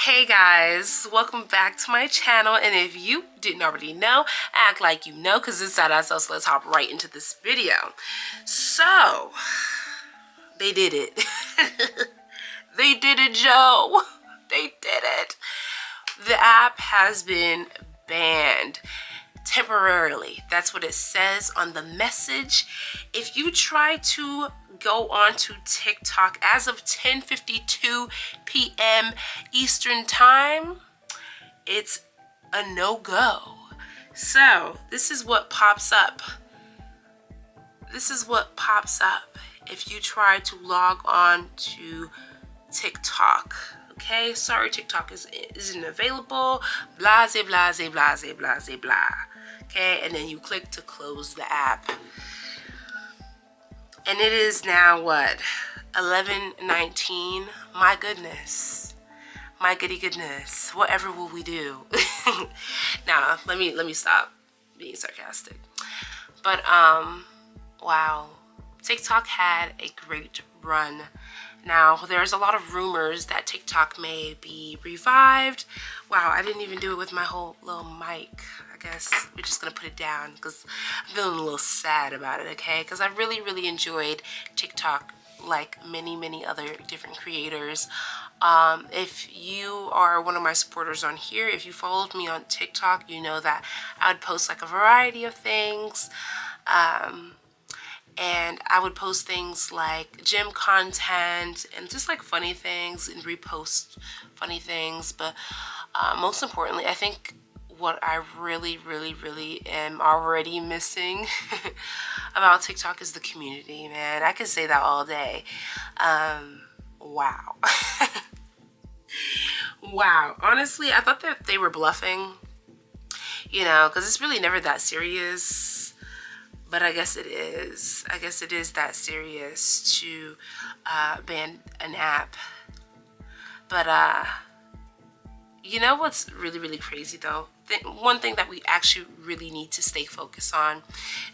Hey guys, welcome back to my channel, and if you didn't already know, act like you know because it's that so let's hop right into this video. So they did it. They did it, Joe. They did it. The app has been banned temporarily. That's what it says on the message. If you try to go onto TikTok as of 10:52 p.m. Eastern time, it's a no-go. So this is what pops up. This is what pops up if you try to log on to TikTok. Okay, sorry, TikTok isn't available. Blase, blase, blase, blase, blah. Okay, and then you click to close the app. And it is now what? 11:19. My goodness. My goody goodness. Whatever will we do? Now, let me stop being sarcastic. But wow. TikTok had a great run. Now, there's a lot of rumors that TikTok may be revived. Wow, I didn't even do it with my whole little mic. I guess we're just gonna put it down because I'm feeling a little sad about it, okay? Because I really enjoyed TikTok like many other different creators. If you are one of my supporters on here, if you followed me on TikTok, you know that I would post like a variety of things. And I would post things like gym content and just like funny things and repost funny things. But most importantly, I think what I really am already missing about TikTok is the community, man. I could say that all day. Wow. Wow. Honestly, I thought that they were bluffing, you know, because it's really never that serious. But I guess it is. I guess it is that serious to ban an app. But you know what's really crazy though? One thing that we actually really need to stay focused on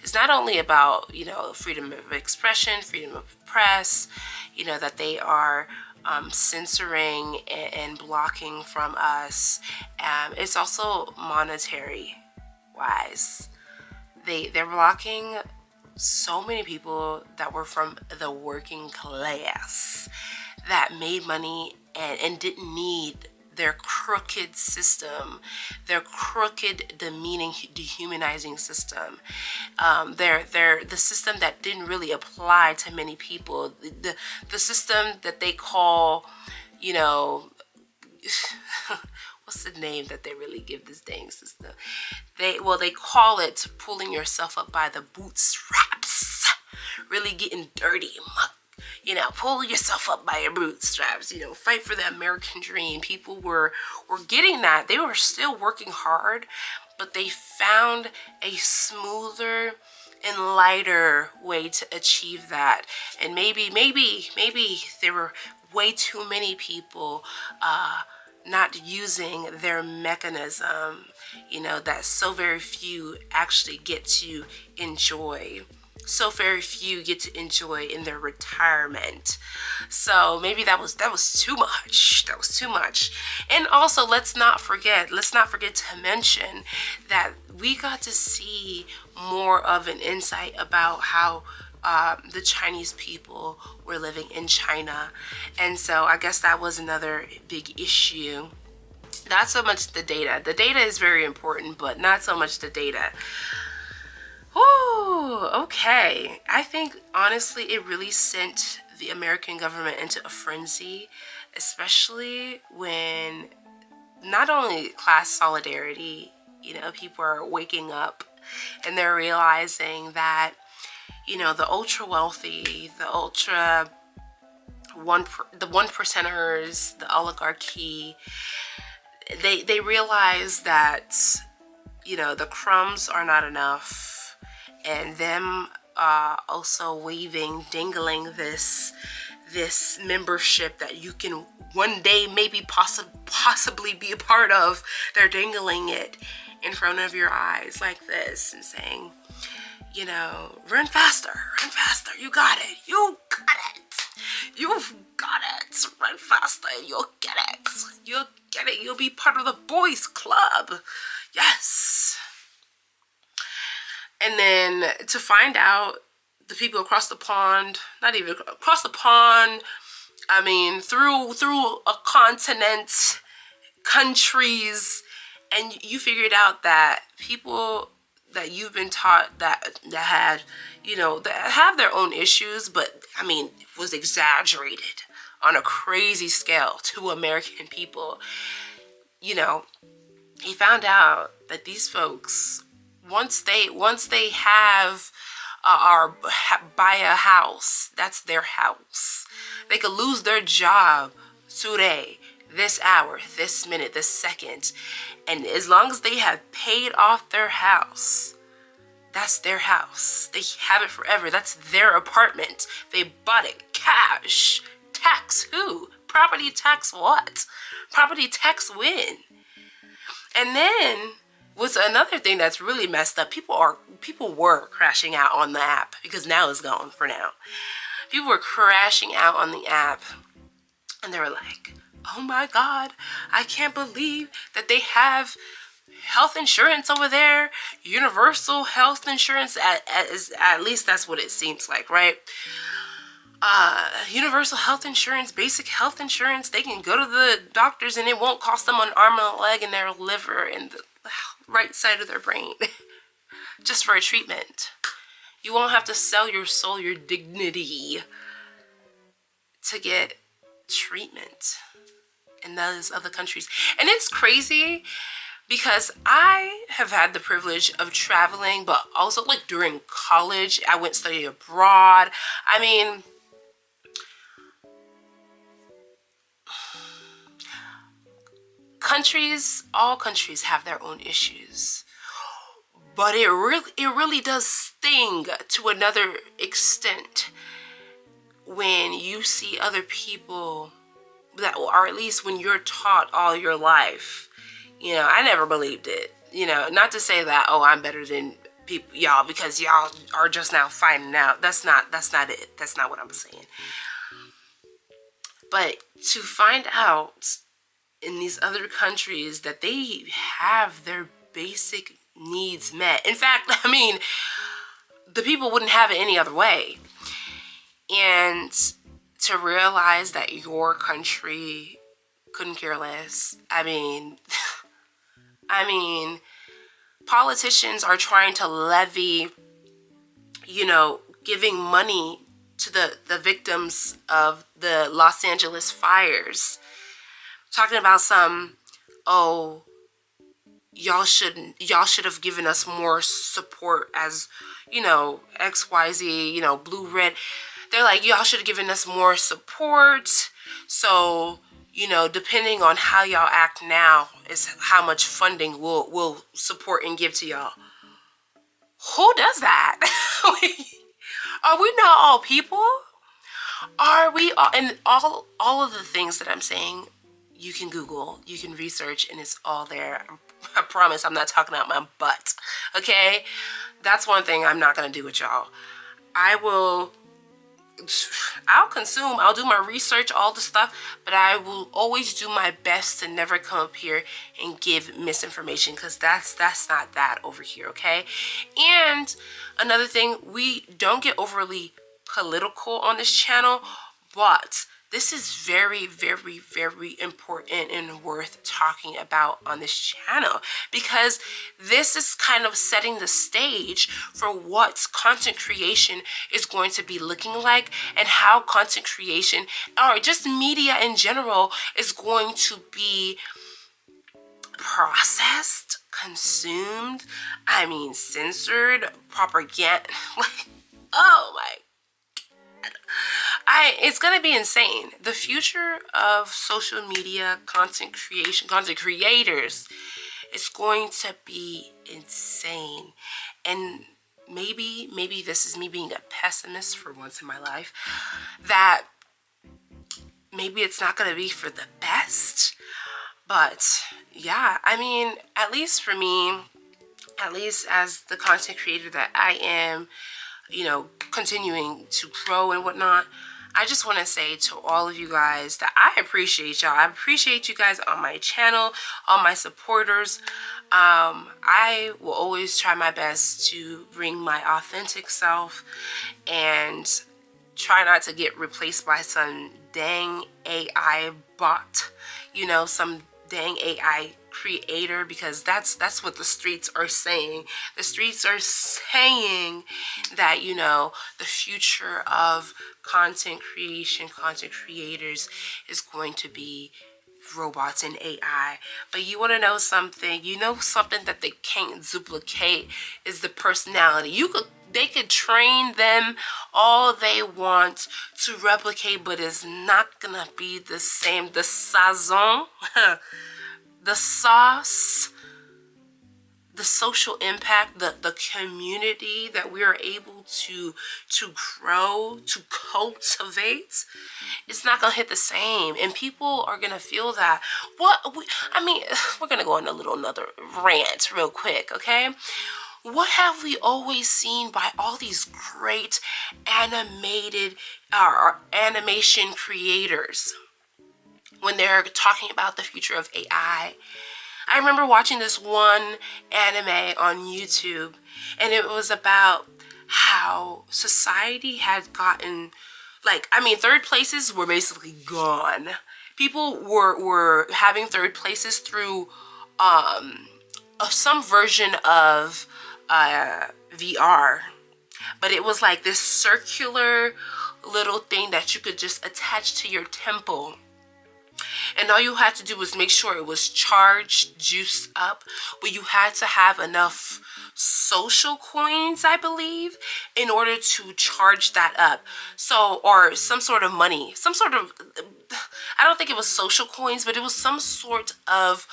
is not only about, you know, freedom of expression, freedom of press, you know, that they are censoring and blocking from us. It's also monetary wise. They're blocking so many people that were from the working class that made money and didn't need their crooked system, their crooked, demeaning, dehumanizing system. The system that didn't really apply to many people. The system that they call, you know, what's the name that they really give this dang system? They call it pulling yourself up by the bootstraps. Really getting dirty, you know, pull yourself up by your bootstraps, you know, fight for the American dream. People were getting that. They were still working hard, but they found a smoother and lighter way to achieve that. And maybe there were way too many people not using their mechanism, you know, that so very few actually get to enjoy. So very few get to enjoy in their retirement. So maybe that was too much. That was too much. And also, let's not forget to mention that we got to see more of an insight about how the Chinese people were living in China. And so I guess that was another big issue. Not so much the data. The data is very important, but not so much the data. Ooh, okay. I think honestly it really sent the American government into a frenzy, especially when not only class solidarity, you know, people are waking up and they're realizing that, you know, the ultra wealthy, the one percenters, the oligarchy, they realize that, you know, the crumbs are not enough, and them also dangling this membership that you can one day maybe possibly be a part of. They're dangling it in front of your eyes like this and saying, you know, run faster, you got it, you've got it, run faster, you'll get it, You'll be part of the boys club. Yes. And then to find out the people across the pond, not even across the pond, I mean, through a continent, countries, and you figured out that people that you've been taught that had, that have their own issues, but I mean, was exaggerated on a crazy scale to American people. He found out that these folks, once they have buy a house, that's their house. They could lose their job today, this hour, this minute, this second, and as long as they have paid off their house, that's their house. They have it forever. That's their apartment. They bought it cash. Tax who? Property tax what? Property tax when? And then what's another thing that's really messed up, people were crashing out on the app, because now it's gone for now. People were crashing out on the app, and they were like, oh my God, I can't believe that they have health insurance over there, universal health insurance, at least that's what it seems like, right? Universal health insurance, basic health insurance, they can go to the doctors and it won't cost them an arm and a leg and their liver and the right side of their brain just for a treatment. You won't have to sell your soul, your dignity to get treatment in those other countries. And it's crazy because I have had the privilege of traveling, but also like during college, I went study abroad. I mean, all countries have their own issues, but it really does sting to another extent when you see other people that, or at least when you're taught all your life. I never believed it. Not to say that, oh, I'm better than people, y'all, because y'all are just now finding out. That's not it. That's not what I'm saying. But to find out in these other countries that they have their basic needs met. In fact, I mean, the people wouldn't have it any other way. And to realize that your country couldn't care less. I mean, politicians are trying to levy, giving money to the victims of the Los Angeles fires. Talking about some, oh, y'all should have given us more support as, XYZ, blue, red. They're like, y'all should have given us more support. So, depending on how y'all act now is how much funding we'll support and give to y'all. Who does that? Are we not all people? Are we all, and all of the things that I'm saying, you can Google, you can research, and it's all there. I promise I'm not talking out my butt, okay? That's one thing I'm not going to do with y'all. I'll consume, I'll do my research, all the stuff, but I will always do my best to never come up here and give misinformation, because that's not that over here, okay? And another thing, we don't get overly political on this channel, but this is very, very, very important and worth talking about on this channel, because this is kind of setting the stage for what content creation is going to be looking like, and how content creation, or just media in general, is going to be processed, consumed, censored, propaganda. Oh my, it's going to be insane. The future of social media, content creation, content creators is going to be insane. And maybe this is me being a pessimist for once in my life, that maybe it's not going to be for the best. But yeah, at least for me, at least as the content creator that I am, continuing to grow and whatnot, I just want to say to all of you guys that I appreciate y'all. I appreciate you guys on my channel, all my supporters. I will always try my best to bring my authentic self and try not to get replaced by some dang AI bot, you know, some dang AI creator, because that's what the streets are saying. The streets are saying that, you know, the future of content creation, content creators is going to be robots and AI. But you want to know something? You know something that they can't duplicate is the personality. They could train them all they want to replicate, but it's not gonna be the same. The saison, the sauce, the social impact, the community that we are able to grow, to cultivate, it's not gonna hit the same, and people are gonna feel that. I mean, we're gonna go on another rant real quick, okay? What have we always seen by all these great animated animation creators when they're talking about the future of AI? I remember watching this one anime on YouTube, and it was about how society had gotten, like, I mean, third places were basically gone. People were having third places through some version of VR, but it was like this circular little thing that you could just attach to your temple. And all you had to do was make sure it was charged, juiced up, but you had to have enough social coins, I believe, in order to charge that up. So, or some sort of money, some sort of, I don't think it was social coins, but it was some sort of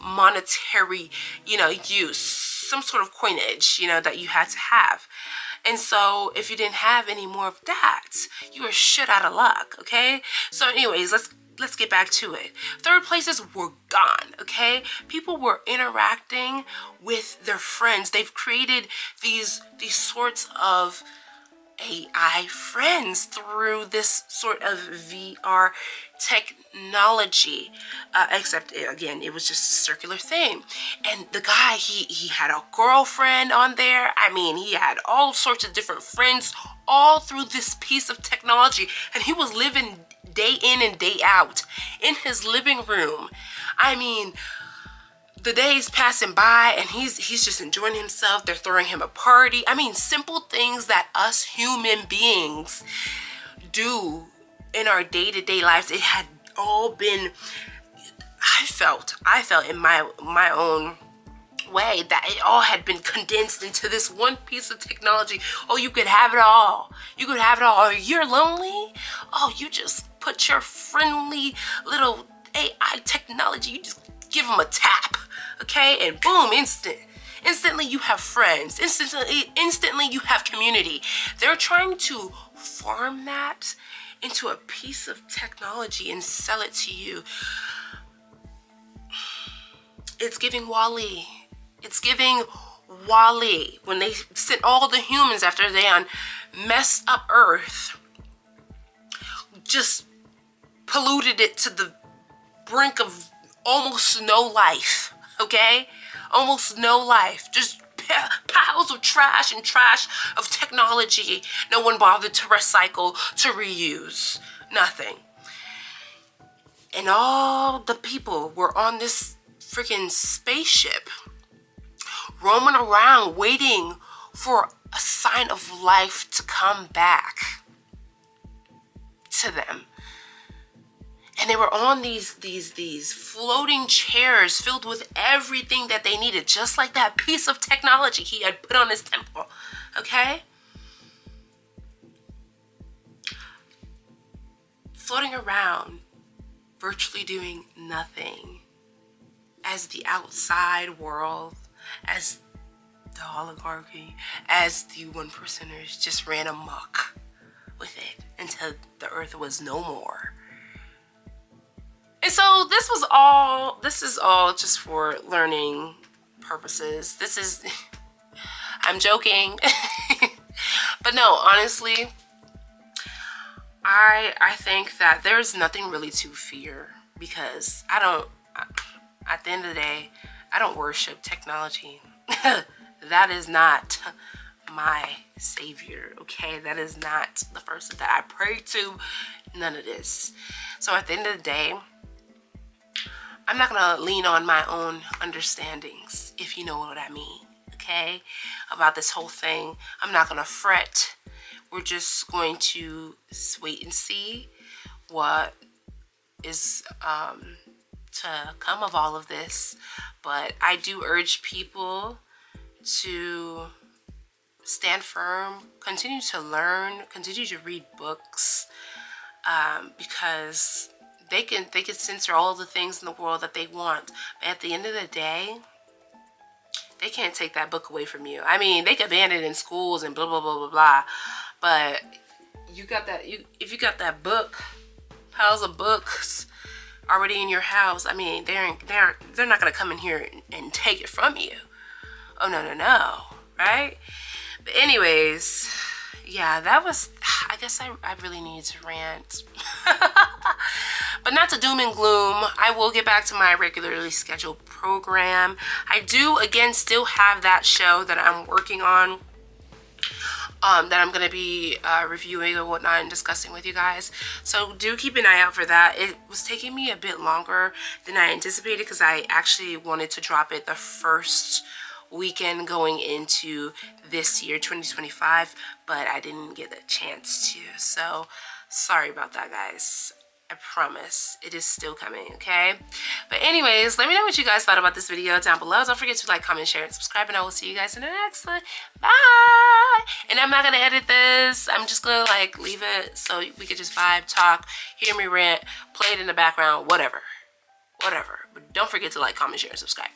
monetary, you know, use, some sort of coinage, you know, that you had to have. And so if you didn't have any more of that, you were shit out of luck, okay? So anyways, let's get back to it. Third places were gone, okay? People were interacting with their friends. They've created these sorts of AI friends through this sort of VR technology, except again, it was just a circular thing. And the guy, he had a girlfriend on there. I mean, he had all sorts of different friends all through this piece of technology, and he was living day in and day out in his living room. I mean, the days passing by, and he's just enjoying himself. They're throwing him a party. I mean, simple things that us human beings do in our day-to-day lives. It had all been, I felt in my own way that it all had been condensed into this one piece of technology. Oh, you could have it all. You could have it all. Or you're lonely. Oh, you just put your friendly little AI technology, you just give them a tap, okay, and boom, instantly you have friends. Instantly you have community. They're trying to farm that into a piece of technology and sell it to you. It's giving WallE. It's giving WallE. When they sent all the humans after they messed up Earth, just polluted it to the brink of almost no life, okay? Almost no life. Just piles of trash and trash of technology. No one bothered to recycle, to reuse. Nothing. And all the people were on this freaking spaceship, roaming around, waiting for a sign of life to come back to them. And they were on these floating chairs filled with everything that they needed, just like that piece of technology he had put on his temple, okay? Floating around, virtually doing nothing, as the outside world, as the oligarchy, as the 1%ers just ran amok with it until the earth was no more. And so this is all just for learning purposes. I'm joking. But no, honestly, I think that there's nothing really to fear, because at the end of the day, I don't worship technology. That is not my savior, okay? That is not the person that I pray to. None of this. So at the end of the day, I'm not gonna lean on my own understandings, if you know what I mean, okay? About this whole thing. I'm not gonna fret. We're just going to wait and see what is to come of all of this. But I do urge people to stand firm, continue to learn, continue to read books, because they can censor all the things in the world that they want, but at the end of the day, they can't take that book away from you. I mean, they can ban it in schools and blah blah blah blah blah, but you got that. If you got that book, piles of books already in your house, I mean, they're not gonna come in here and take it from you. Oh no, right? But anyways, yeah, that was, I guess I really need to rant. But not to doom and gloom. I will get back to my regularly scheduled program. I do, again, still have that show that I'm working on, that I'm going to be reviewing and whatnot and discussing with you guys. So do keep an eye out for that. It was taking me a bit longer than I anticipated, because I actually wanted to drop it the first weekend going into this year, 2025, but I didn't get a chance to. So sorry about that, guys. I promise it is still coming, okay? But anyways, let me know what you guys thought about this video down below. Don't forget to like, comment, share, and subscribe, and I will see you guys in the next one. Bye! And I'm not gonna edit this. I'm just gonna like leave it so we could just vibe, talk, hear me rant, play it in the background, whatever. But don't forget to like, comment, share, and subscribe.